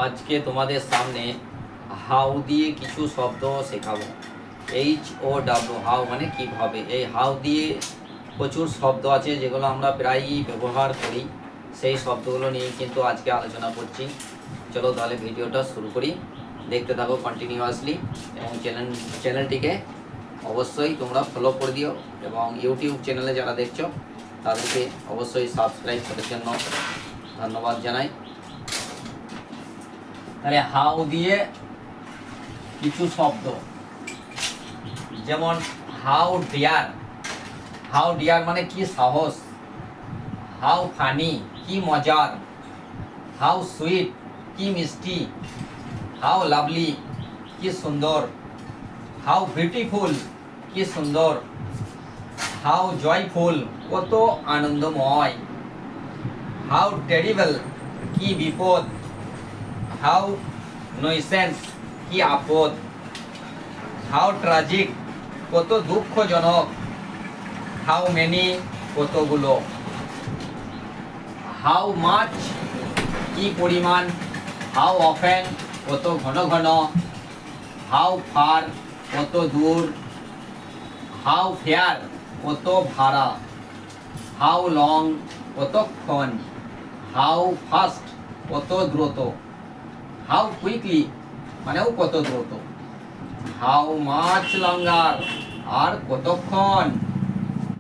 আজকে তোমাদের সামনে হাউ দিয়ে কিছু শব্দ শেখাবো। HOW হাউ মানে কিভাবে। এই হাউ দিয়ে প্রচুর শব্দ আছে যেগুলো আমরা প্রায়ই ব্যবহার করি, সেই শব্দগুলো নিয়ে কিন্তু আজকে আলোচনা করছি। চলো তাহলে ভিডিওটা শুরু করি, দেখতে থাকো কন্টিনিউয়াসলি এবং চ্যানেলটিকে অবশ্যই তোমরা ফলো করে দিও এবং ইউটিউব চ্যানেলে যারা দেখছো তাদেরকে অবশ্যই সাবস্ক্রাইব করার জন্য ধন্যবাদ জানাই। তাহলে হাউ দিয়ে কিছু শব্দ, যেমন হাউ ডিয়ার। হাউ ডিয়ার মানে কি সাহস। হাউ ফানি কি মজার। হাউ সুইট কি মিষ্টি। হাউ লাভলি কি সুন্দর। হাউ বিউটিফুল কি সুন্দর। হাউ জয়ফুল কত আনন্দময়। হাউ টেরিবল কি বিপদ। হাউ নয়সেন্স কি আপদ। হাউ ট্রাজিক কত দুঃখজনক। হাউ মেনি কতগুলো। হাউ মাচ কি পরিমাণ। হাউ অফেন কত ঘন ঘন। হাউ ফার কত দূর। হাউ ফেয়ার কত ভাড়া। হাউ লং কতক্ষণ। হাউ ফাস্ট কত দ্রুত। হাউ কুইকলি মানেও কত দ্রুত। হাউ মাচ লঙ্গার আর কতক্ষণ।